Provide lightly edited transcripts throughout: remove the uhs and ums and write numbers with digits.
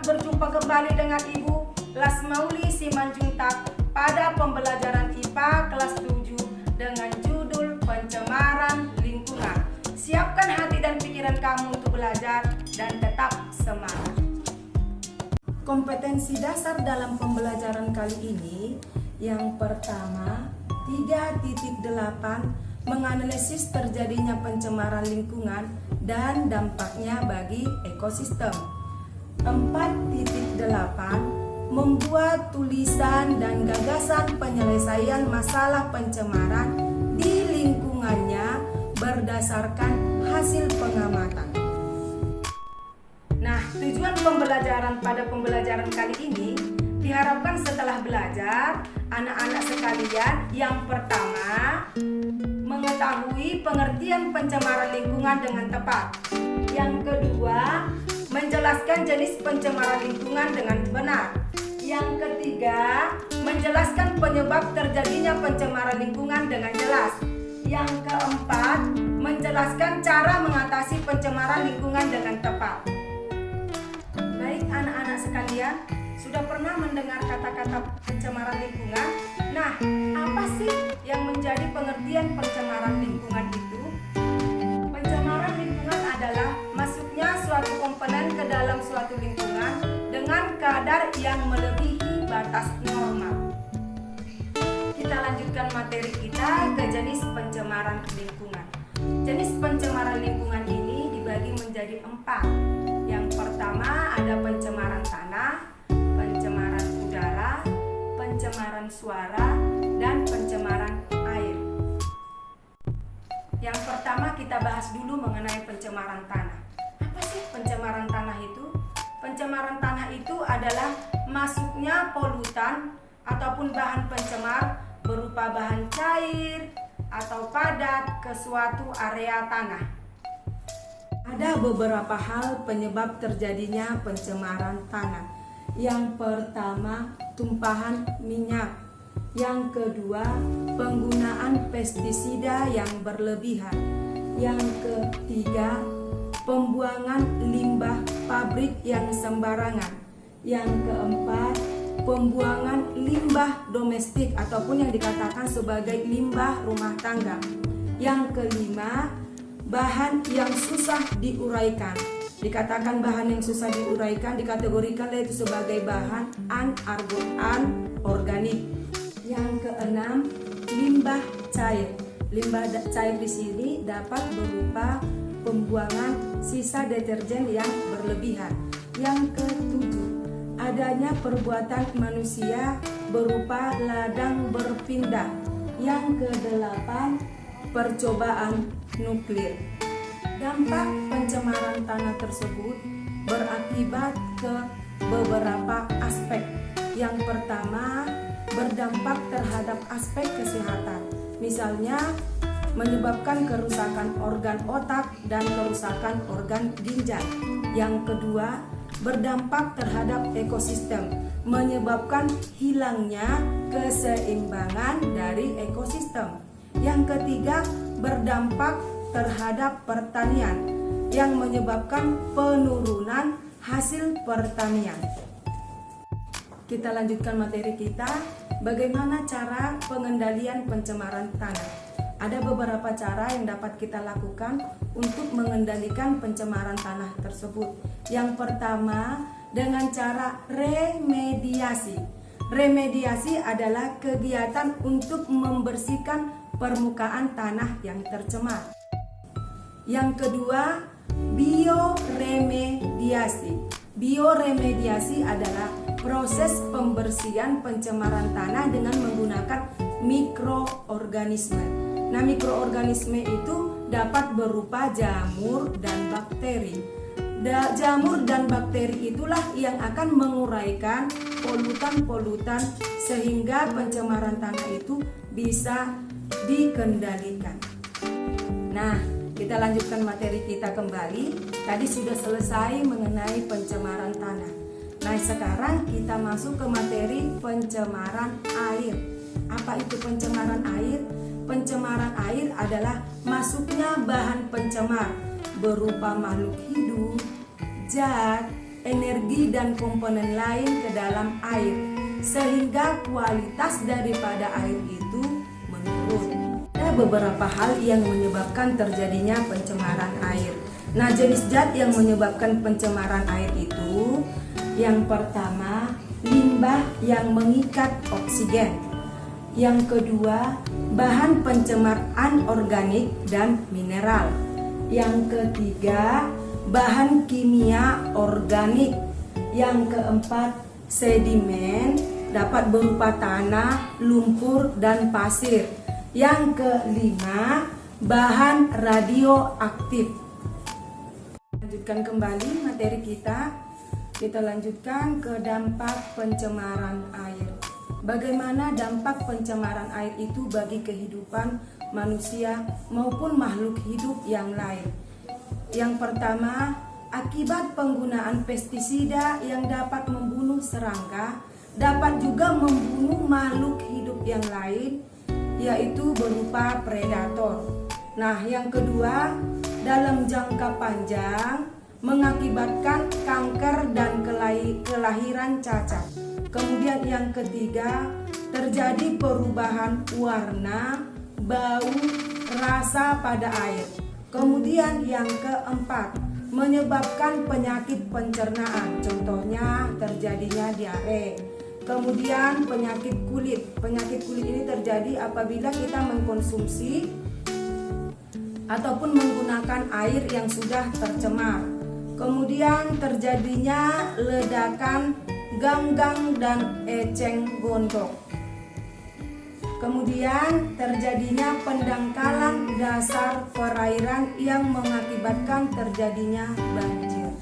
Selamat berjumpa kembali dengan Ibu Lasmauli Simanjuntak pada pembelajaran IPA kelas 7 dengan judul Pencemaran Lingkungan. Siapkan hati dan pikiran kamu untuk belajar dan tetap semangat. Kompetensi dasar dalam pembelajaran kali ini yang pertama 3.8 menganalisis terjadinya pencemaran lingkungan dan dampaknya bagi ekosistem. 4.8 membuat tulisan dan gagasan penyelesaian masalah pencemaran di lingkungannya berdasarkan hasil pengamatan. Nah, tujuan pembelajaran pada pembelajaran kali ini diharapkan setelah belajar, anak-anak sekalian yang pertama mengetahui pengertian pencemaran lingkungan dengan tepat. Yang kedua, menjelaskan jenis pencemaran lingkungan dengan benar. Yang ketiga, menjelaskan penyebab terjadinya pencemaran lingkungan dengan jelas. Yang keempat, menjelaskan cara mengatasi pencemaran lingkungan dengan tepat. Baik anak-anak sekalian, sudah pernah mendengar kata-kata pencemaran lingkungan? Nah, apa sih yang menjadi pengertian pencemaran lingkungan itu? Pencemaran lingkungan adalah masuknya suatu komponen ke dalam suatu lingkungan dengan kadar yang melebihi batas normal. Kita lanjutkan materi kita ke jenis pencemaran lingkungan. Jenis pencemaran lingkungan ini dibagi menjadi 4. Yang pertama ada pencemaran tanah, pencemaran udara, pencemaran suara, dan pencemaran air. Yang pertama kita bahas dulu mengenai pencemaran tanah. Apa sih pencemaran tanah itu? Pencemaran tanah itu adalah masuknya polutan ataupun bahan pencemar berupa bahan cair atau padat ke suatu area tanah. Ada beberapa hal penyebab terjadinya pencemaran tanah. Yang pertama, tumpahan minyak. Yang kedua, penggunaan pestisida yang berlebihan. Yang ketiga, pembuangan limbah pabrik yang sembarangan. Yang keempat, pembuangan limbah domestik ataupun yang dikatakan sebagai limbah rumah tangga. Yang kelima, bahan yang susah diuraikan. Dikatakan bahan yang susah diuraikan dikategorikan yaitu sebagai bahan anorganik. Yang keenam, limbah cair. Limbah cair di sini dapat berupa pembuangan sisa deterjen yang berlebihan. Yang ketujuh, adanya perbuatan manusia berupa ladang berpindah. Yang kedelapan, percobaan nuklir. Dampak pencemaran tanah tersebut berakibat ke beberapa aspek. Yang pertama, berdampak terhadap aspek kesehatan. Misalnya, menyebabkan kerusakan organ otak dan kerusakan organ ginjal. Yang kedua, berdampak terhadap ekosistem, menyebabkan hilangnya keseimbangan dari ekosistem. Yang ketiga, berdampak terhadap pertanian yang menyebabkan penurunan hasil pertanian. Kita lanjutkan materi kita, bagaimana cara pengendalian pencemaran tanah. Ada beberapa cara yang dapat kita lakukan untuk mengendalikan pencemaran tanah tersebut. Yang pertama, dengan cara remediasi. Remediasi adalah kegiatan untuk membersihkan permukaan tanah yang tercemar. Yang kedua, bioremediasi. Bioremediasi adalah proses pembersihan pencemaran tanah dengan menggunakan mikroorganisme. Nah, mikroorganisme itu dapat berupa jamur dan bakteri. Jamur dan bakteri itulah yang akan menguraikan polutan-polutan sehingga pencemaran tanah itu bisa dikendalikan. Nah, kita lanjutkan materi kita kembali. Tadi sudah selesai mengenai pencemaran tanah. Nah, sekarang kita masuk ke materi pencemaran air. Apa itu pencemaran air? Pencemaran air adalah masuknya bahan pencemar berupa makhluk hidup, zat, energi dan komponen lain ke dalam air, sehingga kualitas daripada air itu menurun. Ada beberapa hal yang menyebabkan terjadinya pencemaran air. Nah, jenis zat yang menyebabkan pencemaran air itu, yang pertama, limbah yang mengikat oksigen. Yang kedua, bahan pencemar anorganik dan mineral. Yang ketiga, bahan kimia organik. Yang keempat, sedimen, dapat berupa tanah, lumpur, dan pasir. Yang kelima, bahan radioaktif. Lanjutkan kembali materi kita. Kita lanjutkan ke dampak pencemaran air. Bagaimana dampak pencemaran air itu bagi kehidupan manusia maupun makhluk hidup yang lain? Yang pertama, akibat penggunaan pestisida yang dapat membunuh serangga, dapat juga membunuh makhluk hidup yang lain, yaitu berupa predator. Nah, yang kedua, dalam jangka panjang mengakibatkan kanker dan kelahiran cacat. Kemudian yang ketiga, terjadi perubahan warna, bau, rasa pada air. Kemudian yang keempat, menyebabkan penyakit pencernaan, contohnya terjadinya diare. Kemudian penyakit kulit. Penyakit kulit ini terjadi apabila kita mengkonsumsi ataupun menggunakan air yang sudah tercemar. Kemudian terjadinya ledakan ganggang dan eceng gondok. Kemudian terjadinya pendangkalan dasar perairan yang mengakibatkan terjadinya banjir.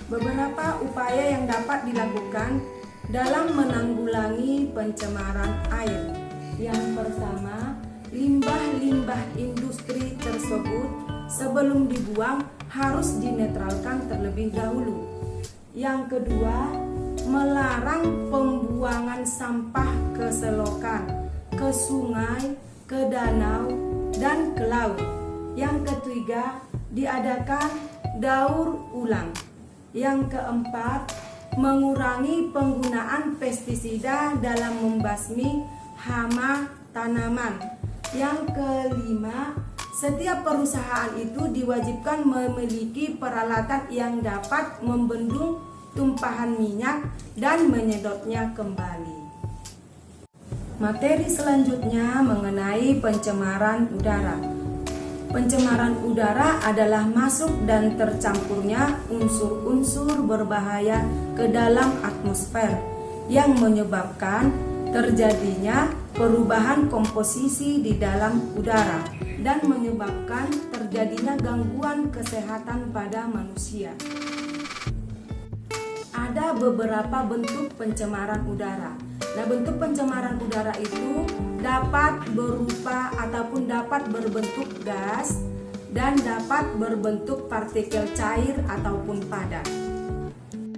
Beberapa upaya yang dapat dilakukan dalam menanggulangi pencemaran air. Yang pertama, limbah-limbah industri tersebut sebelum dibuang harus dinetralkan terlebih dahulu. Yang kedua, melarang pembuangan sampah ke selokan, ke sungai, ke danau, dan ke laut. Yang ketiga, diadakan daur ulang. Yang keempat, mengurangi penggunaan pestisida dalam membasmi hama tanaman. Yang kelima, setiap perusahaan itu diwajibkan memiliki peralatan yang dapat membendung tumpahan minyak dan menyedotnya kembali. Materi selanjutnya mengenai pencemaran udara. Pencemaran udara adalah masuk dan tercampurnya unsur-unsur berbahaya ke dalam atmosfer yang menyebabkan terjadinya perubahan komposisi di dalam udara dan menyebabkan terjadinya gangguan kesehatan pada manusia. Ada beberapa bentuk pencemaran udara. Nah, bentuk pencemaran udara itu dapat berupa ataupun dapat berbentuk gas dan dapat berbentuk partikel cair ataupun padat.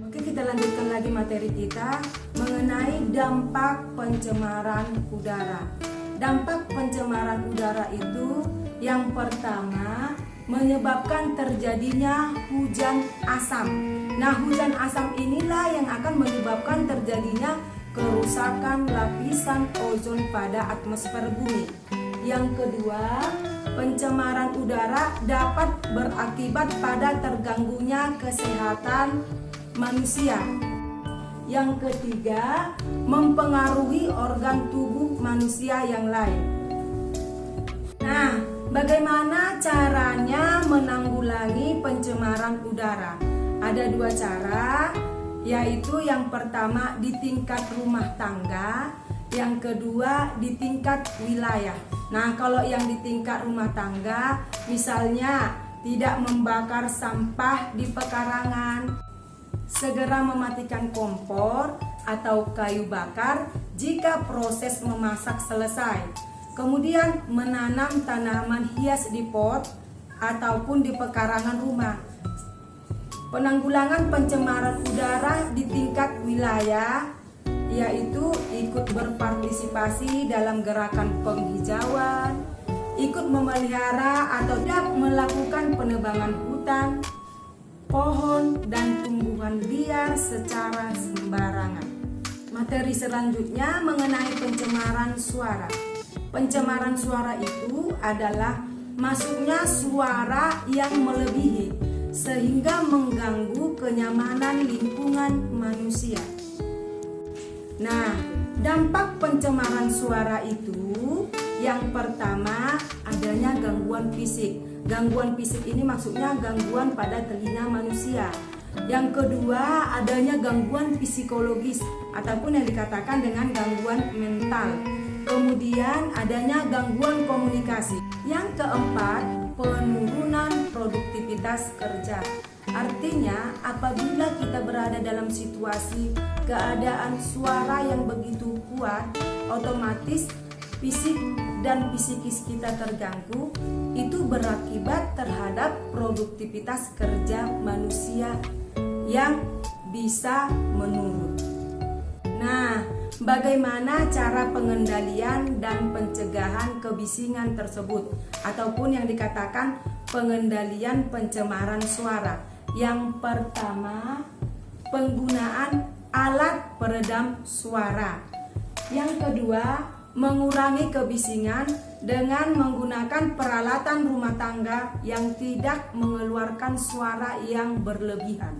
Oke, kita lanjutkan lagi materi kita mengenai dampak pencemaran udara. Dampak pencemaran udara itu yang pertama menyebabkan terjadinya hujan asam. Nah, hujan asam inilah yang akan menyebabkan terjadinya kerusakan lapisan ozon pada atmosfer bumi. Yang kedua, pencemaran udara dapat berakibat pada terganggunya kesehatan manusia. Yang ketiga, mempengaruhi organ tubuh manusia yang lain. Nah, bagaimana caranya menanggulangi pencemaran udara? Ada dua cara, yaitu yang pertama di tingkat rumah tangga, yang kedua di tingkat wilayah. Nah, kalau yang di tingkat rumah tangga, misalnya tidak membakar sampah di pekarangan, segera mematikan kompor atau kayu bakar jika proses memasak selesai. Kemudian menanam tanaman hias di pot ataupun di pekarangan rumah. Penanggulangan pencemaran udara di tingkat wilayah yaitu ikut berpartisipasi dalam gerakan penghijauan, ikut memelihara atau tidak melakukan penebangan hutan, pohon dan tumbuhan liar secara sembarangan. Materi selanjutnya mengenai pencemaran suara. Pencemaran suara itu adalah masuknya suara yang melebihi sehingga mengganggu kenyamanan lingkungan manusia. Nah, dampak pencemaran suara itu yang pertama adanya gangguan fisik. Gangguan fisik ini maksudnya gangguan pada telinga manusia. Yang kedua adanya gangguan psikologis ataupun yang dikatakan dengan gangguan mental. Kemudian adanya gangguan komunikasi. Yang keempat, penurunan produktivitas kerja. Artinya apabila kita berada dalam situasi keadaan suara yang begitu kuat, otomatis fisik dan psikis kita terganggu, itu berakibat terhadap produktivitas kerja manusia yang bisa menurun. Nah, bagaimana cara pengendalian dan pencegahan kebisingan tersebut ataupun yang dikatakan pengendalian pencemaran suara? Yang pertama, penggunaan alat peredam suara. Yang kedua, mengurangi kebisingan dengan menggunakan peralatan rumah tangga yang tidak mengeluarkan suara yang berlebihan.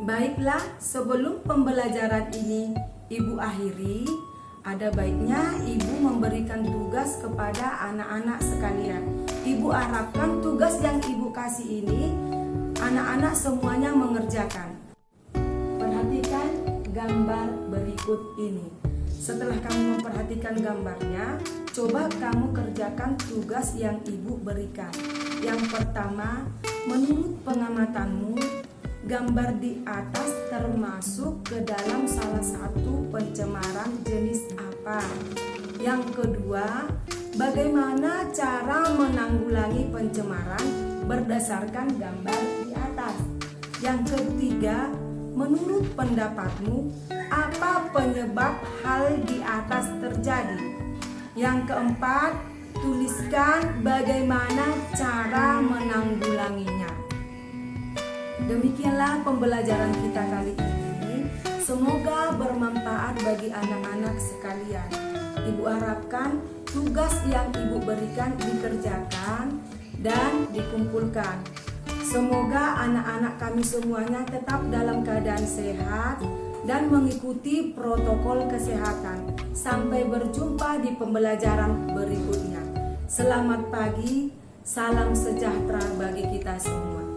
Baiklah, sebelum pembelajaran ini Ibu akhiri, ada baiknya Ibu memberikan tugas kepada anak-anak sekalian. Ibu harapkan tugas yang Ibu kasih ini anak-anak semuanya mengerjakan. Perhatikan gambar berikut ini. Setelah kamu memperhatikan gambarnya, coba kamu kerjakan tugas yang Ibu berikan. Yang pertama, menurut pengamatanmu, gambar di atas termasuk ke dalam salah satu pencemaran jenis apa? Yang kedua, bagaimana cara menanggulangi pencemaran berdasarkan gambar di atas? Yang ketiga, menurut pendapatmu, apa penyebab hal di atas terjadi? Yang keempat, tuliskan bagaimana cara menanggulanginya. Demikianlah pembelajaran kita kali ini. Semoga bermanfaat bagi anak-anak sekalian. Ibu harapkan tugas yang Ibu berikan dikerjakan dan dikumpulkan. Semoga anak-anak kami semuanya tetap dalam keadaan sehat dan mengikuti protokol kesehatan. Sampai berjumpa di pembelajaran berikutnya. Selamat pagi, salam sejahtera bagi kita semua.